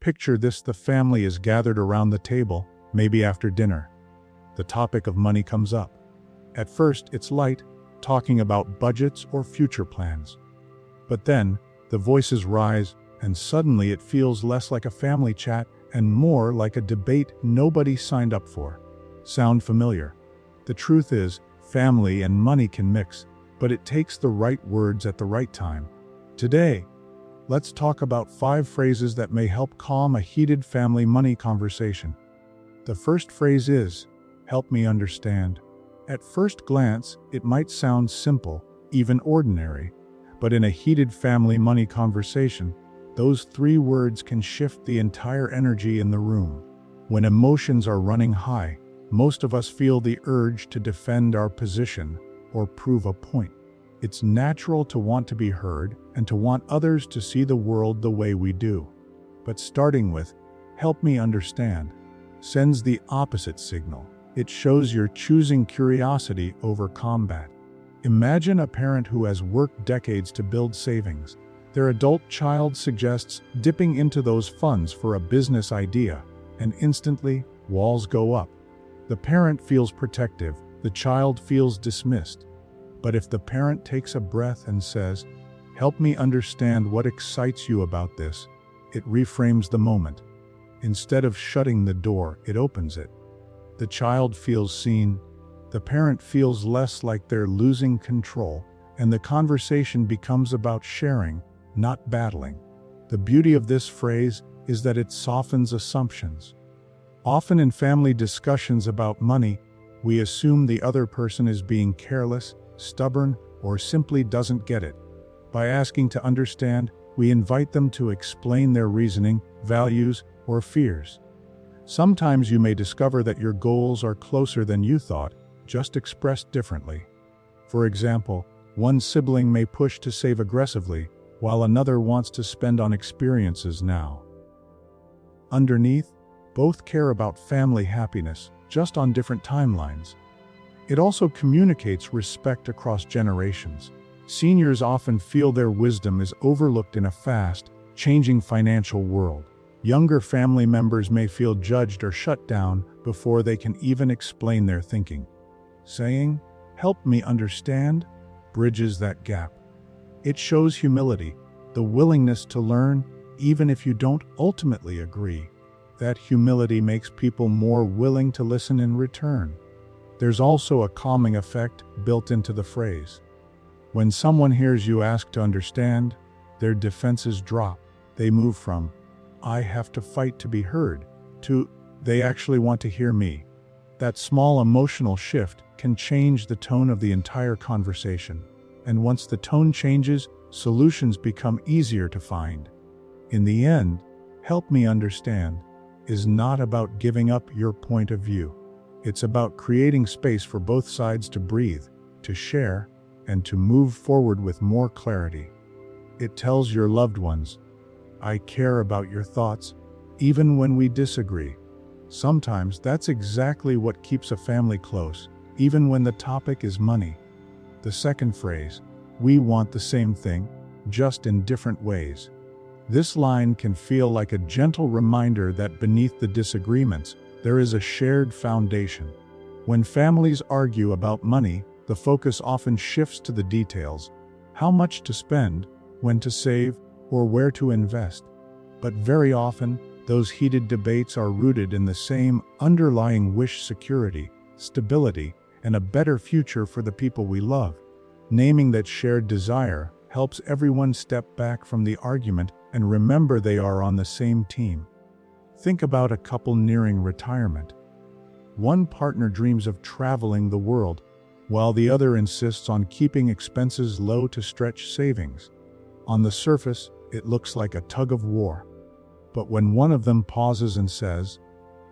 Picture this: the family is gathered around the table, maybe after dinner. The topic of money comes up. At first, it's light, talking about budgets or future plans. But then, the voices rise, and suddenly it feels less like a family chat and more like a debate nobody signed up for. Sound familiar? The truth is, family and money can mix, but it takes the right words at the right time. Today, let's talk about 5 phrases that may help calm a heated family money conversation. The first phrase is, "Help me understand." At first glance, it might sound simple, even ordinary, but in a heated family money conversation, those 3 words can shift the entire energy in the room. When emotions are running high, most of us feel the urge to defend our position or prove a point. It's natural to want to be heard and to want others to see the world the way we do. But starting with, "Help me understand," sends the opposite signal. It shows you're choosing curiosity over combat. Imagine a parent who has worked decades to build savings. Their adult child suggests dipping into those funds for a business idea, and instantly, walls go up. The parent feels protective, the child feels dismissed. But if the parent takes a breath and says, "Help me understand what excites you about this," it reframes the moment. Instead of shutting the door, it opens it. The child feels seen, the parent feels less like they're losing control, and the conversation becomes about sharing, not battling. The beauty of this phrase is that it softens assumptions. Often in family discussions about money, we assume the other person is being careless, stubborn, or simply doesn't get it. By asking to understand, we invite them to explain their reasoning, values, or fears. Sometimes you may discover that your goals are closer than you thought, just expressed differently. For example, one sibling may push to save aggressively, while another wants to spend on experiences now. Underneath, both care about family happiness, just on different timelines. It also communicates respect across generations. Seniors often feel their wisdom is overlooked in a fast, changing financial world. Younger family members may feel judged or shut down before they can even explain their thinking. Saying, "Help me understand," bridges that gap. It shows humility, the willingness to learn, even if you don't ultimately agree. That humility makes people more willing to listen in return. There's also a calming effect built into the phrase. When someone hears you ask to understand, their defenses drop. They move from, "I have to fight to be heard," to, "They actually want to hear me." That small emotional shift can change the tone of the entire conversation. And once the tone changes, solutions become easier to find. In the end, "Help me understand" is not about giving up your point of view. It's about creating space for both sides to breathe, to share, and to move forward with more clarity. It tells your loved ones, "I care about your thoughts, even when we disagree." Sometimes that's exactly what keeps a family close, even when the topic is money. The second phrase, "We want the same thing, just in different ways." This line can feel like a gentle reminder that beneath the disagreements, there is a shared foundation. When families argue about money, the focus often shifts to the details: how much to spend, when to save, or where to invest. But very often, those heated debates are rooted in the same underlying wish: security, stability, and a better future for the people we love. Naming that shared desire helps everyone step back from the argument and remember they are on the same team. Think about a couple nearing retirement. One partner dreams of traveling the world, while the other insists on keeping expenses low to stretch savings. On the surface, it looks like a tug of war. But when one of them pauses and says,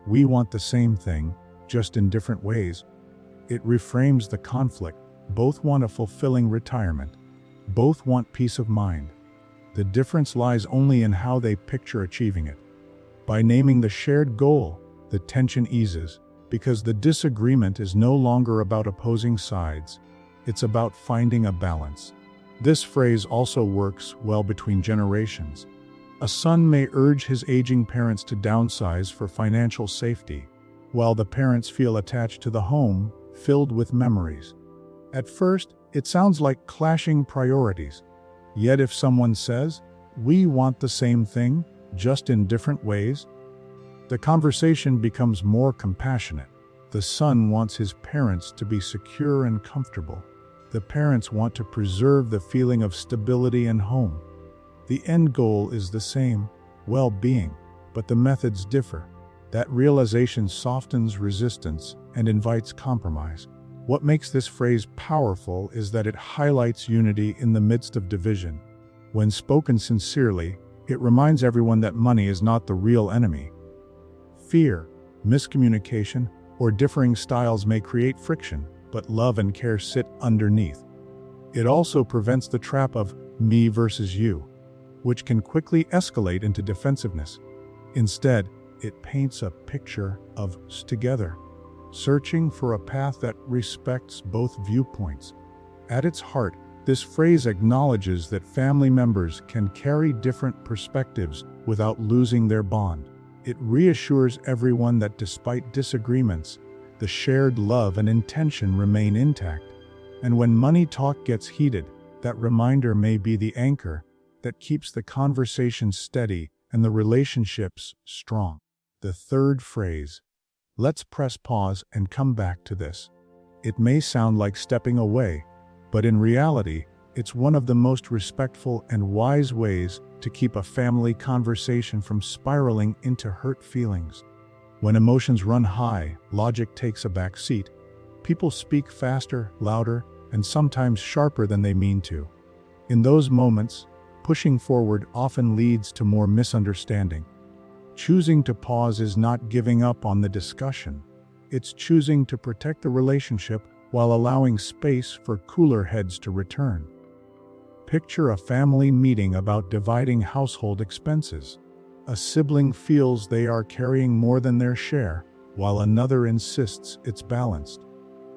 "We want the same thing, just in different ways," it reframes the conflict. Both want a fulfilling retirement. Both want peace of mind. The difference lies only in how they picture achieving it. By naming the shared goal, the tension eases, because the disagreement is no longer about opposing sides. It's about finding a balance. This phrase also works well between generations. A son may urge his aging parents to downsize for financial safety, while the parents feel attached to the home, filled with memories. At first, it sounds like clashing priorities. Yet if someone says, "We want the same thing, just in different ways," the conversation becomes more compassionate. The son wants his parents to be secure and comfortable. The parents want to preserve the feeling of stability and home. The end goal is the same, well-being, but the methods differ. That realization softens resistance and invites compromise. What makes this phrase powerful is that it highlights unity in the midst of division. When spoken sincerely, it reminds everyone that money is not the real enemy. Fear, miscommunication, or differing styles may create friction, but love and care sit underneath. It also prevents the trap of me versus you, which can quickly escalate into defensiveness. Instead, it paints a picture of us together, searching for a path that respects both viewpoints. At its heart, this phrase acknowledges that family members can carry different perspectives without losing their bond. It reassures everyone that despite disagreements, the shared love and intention remain intact. And when money talk gets heated, that reminder may be the anchor that keeps the conversation steady and the relationships strong. The third phrase, "Let's press pause and come back to this." It may sound like stepping away, but in reality, it's one of the most respectful and wise ways to keep a family conversation from spiraling into hurt feelings. When emotions run high, logic takes a back seat. People speak faster, louder, and sometimes sharper than they mean to. In those moments, pushing forward often leads to more misunderstanding. Choosing to pause is not giving up on the discussion. It's choosing to protect the relationship while allowing space for cooler heads to return. Picture a family meeting about dividing household expenses. A sibling feels they are carrying more than their share, while another insists it's balanced.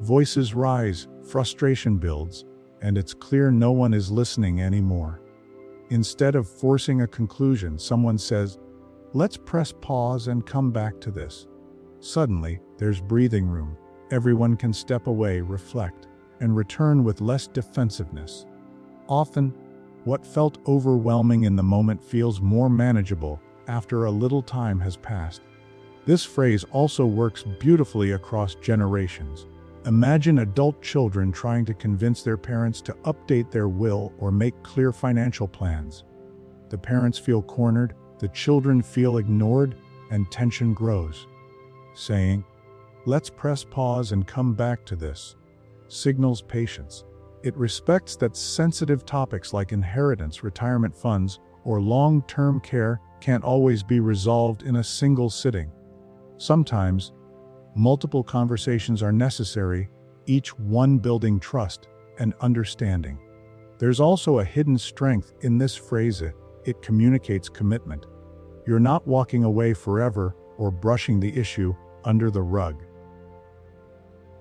Voices rise, frustration builds, and it's clear no one is listening anymore. Instead of forcing a conclusion, someone says, "Let's press pause and come back to this." Suddenly, there's breathing room. Everyone can step away, reflect, and return with less defensiveness. Often, what felt overwhelming in the moment feels more manageable after a little time has passed. This phrase also works beautifully across generations. Imagine adult children trying to convince their parents to update their will or make clear financial plans. The parents feel cornered, the children feel ignored, and tension grows. Saying, "Let's press pause and come back to this," signals patience. It respects that sensitive topics like inheritance, retirement funds, or long-term care can't always be resolved in a single sitting. Sometimes, multiple conversations are necessary, each one building trust and understanding. There's also a hidden strength in this phrase. It communicates commitment. You're not walking away forever or brushing the issue under the rug.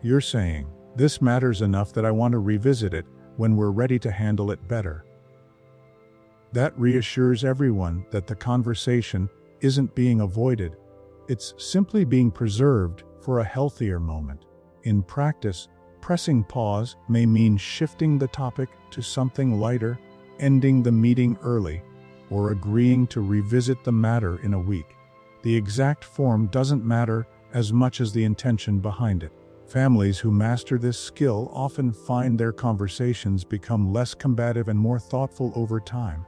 You're saying, "This matters enough that I want to revisit it when we're ready to handle it better." That reassures everyone that the conversation isn't being avoided. It's simply being preserved for a healthier moment. In practice, pressing pause may mean shifting the topic to something lighter, ending the meeting early, or agreeing to revisit the matter in a week. The exact form doesn't matter as much as the intention behind it. Families who master this skill often find their conversations become less combative and more thoughtful over time.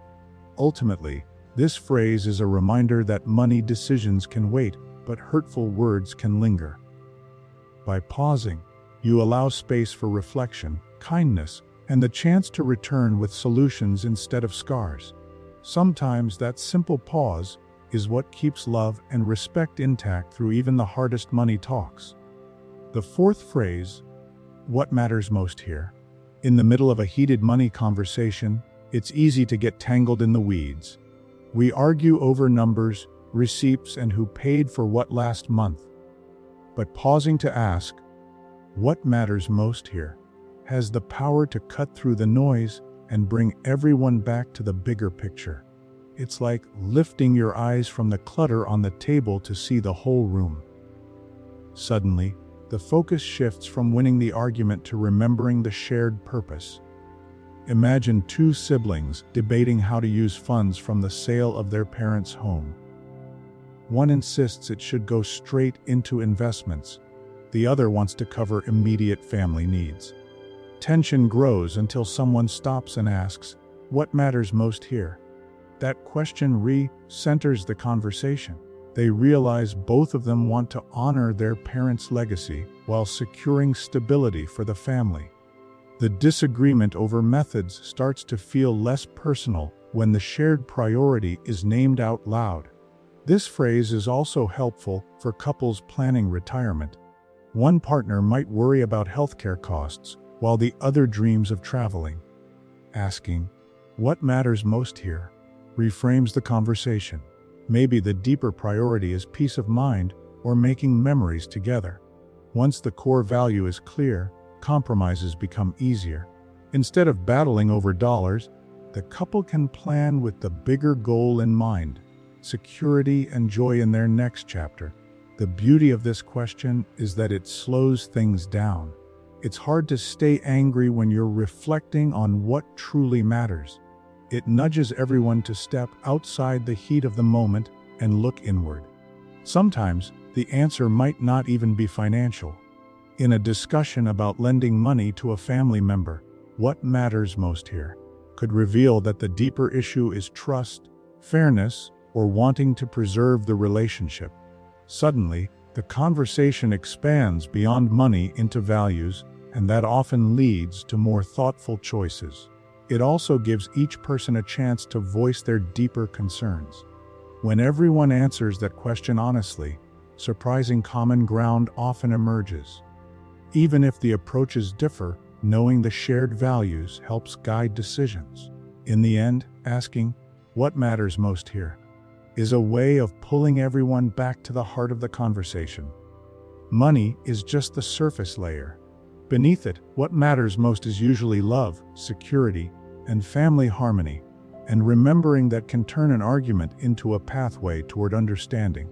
Ultimately, this phrase is a reminder that money decisions can wait, but hurtful words can linger. By pausing, you allow space for reflection, kindness, and the chance to return with solutions instead of scars. Sometimes that simple pause is what keeps love and respect intact through even the hardest money talks. The fourth phrase, "What matters most here?" In the middle of a heated money conversation, it's easy to get tangled in the weeds. We argue over numbers, receipts, and who paid for what last month. But pausing to ask, "What matters most here?" has the power to cut through the noise and bring everyone back to the bigger picture. It's like lifting your eyes from the clutter on the table to see the whole room. Suddenly, the focus shifts from winning the argument to remembering the shared purpose. Imagine two siblings debating how to use funds from the sale of their parents' home. One insists it should go straight into investments. The other wants to cover immediate family needs. Tension grows until someone stops and asks, "What matters most here?" That question re-centers the conversation. They realize both of them want to honor their parents' legacy while securing stability for the family. The disagreement over methods starts to feel less personal when the shared priority is named out loud. This phrase is also helpful for couples planning retirement. One partner might worry about healthcare costs while the other dreams of traveling. Asking, "What matters most here?" reframes the conversation. Maybe the deeper priority is peace of mind or making memories together. Once the core value is clear, compromises become easier. Instead of battling over dollars, the couple can plan with the bigger goal in mind: security and joy in their next chapter. The beauty of this question is that it slows things down. It's hard to stay angry when you're reflecting on what truly matters. It nudges everyone to step outside the heat of the moment and look inward. Sometimes, the answer might not even be financial. In a discussion about lending money to a family member, what matters most here could reveal that the deeper issue is trust, fairness, or wanting to preserve the relationship. Suddenly, the conversation expands beyond money into values, and that often leads to more thoughtful choices. It also gives each person a chance to voice their deeper concerns. When everyone answers that question honestly, surprising common ground often emerges. Even if the approaches differ, knowing the shared values helps guide decisions. In the end, asking, "What matters most here?" is a way of pulling everyone back to the heart of the conversation. Money is just the surface layer. Beneath it, what matters most is usually love, security, and family harmony, and remembering that can turn an argument into a pathway toward understanding.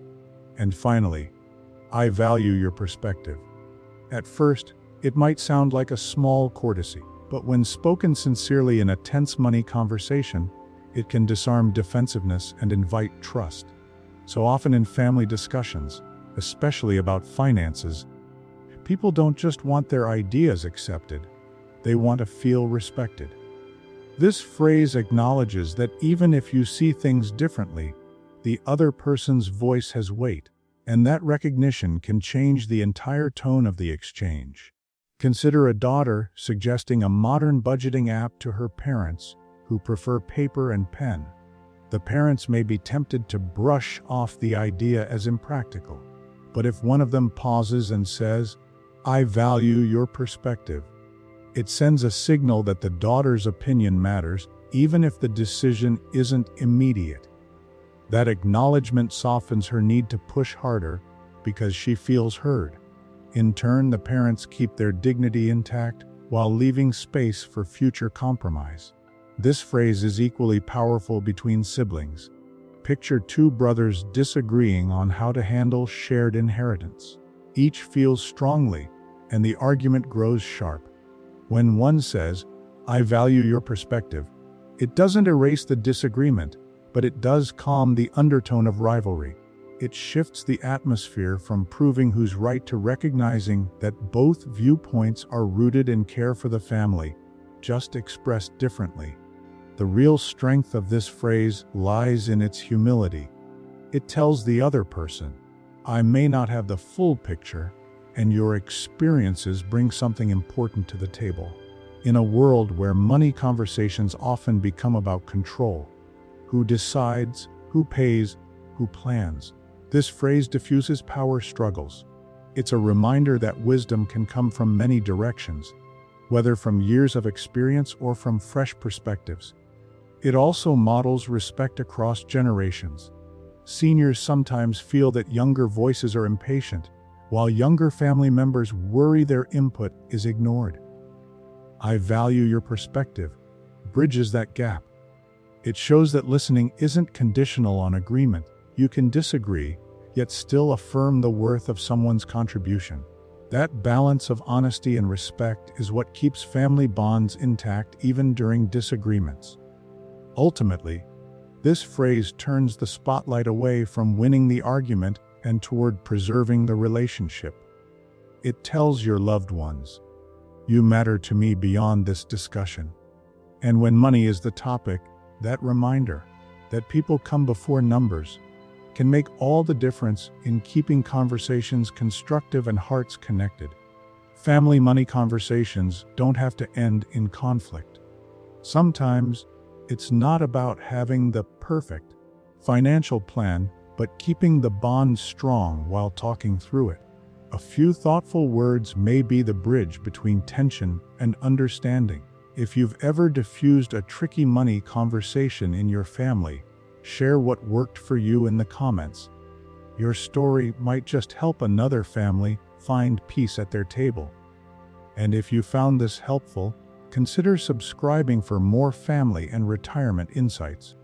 And finally, I value your perspective. At first, it might sound like a small courtesy, but when spoken sincerely in a tense money conversation, it can disarm defensiveness and invite trust. So often in family discussions, especially about finances, people don't just want their ideas accepted, they want to feel respected. This phrase acknowledges that even if you see things differently, the other person's voice has weight, and that recognition can change the entire tone of the exchange. Consider a daughter suggesting a modern budgeting app to her parents, who prefer paper and pen. The parents may be tempted to brush off the idea as impractical. But if one of them pauses and says, "I value your perspective," it sends a signal that the daughter's opinion matters, even if the decision isn't immediate. That acknowledgement softens her need to push harder because she feels heard. In turn, the parents keep their dignity intact while leaving space for future compromise. This phrase is equally powerful between siblings. Picture two brothers disagreeing on how to handle shared inheritance. Each feels strongly, and the argument grows sharp. When one says, "I value your perspective," it doesn't erase the disagreement, but it does calm the undertone of rivalry. It shifts the atmosphere from proving who's right to recognizing that both viewpoints are rooted in care for the family, just expressed differently. The real strength of this phrase lies in its humility. It tells the other person, "I may not have the full picture, and your experiences bring something important to the table." In a world where money conversations often become about control, who decides, who pays, who plans, this phrase diffuses power struggles. It's a reminder that wisdom can come from many directions, whether from years of experience or from fresh perspectives. It also models respect across generations. Seniors sometimes feel that younger voices are impatient, while younger family members worry their input is ignored. "I value your perspective" bridges that gap. It shows that listening isn't conditional on agreement. You can disagree, yet still affirm the worth of someone's contribution. That balance of honesty and respect is what keeps family bonds intact even during disagreements. Ultimately, this phrase turns the spotlight away from winning the argument and toward preserving the relationship. It tells your loved ones, "You matter to me beyond this discussion." And when money is the topic, that reminder that people come before numbers can make all the difference in keeping conversations constructive and hearts connected. Family money conversations don't have to end in conflict. Sometimes, it's not about having the perfect financial plan, but keeping the bond strong while talking through it. A few thoughtful words may be the bridge between tension and understanding. If you've ever diffused a tricky money conversation in your family, share what worked for you in the comments. Your story might just help another family find peace at their table. And if you found this helpful, consider subscribing for more family and retirement insights.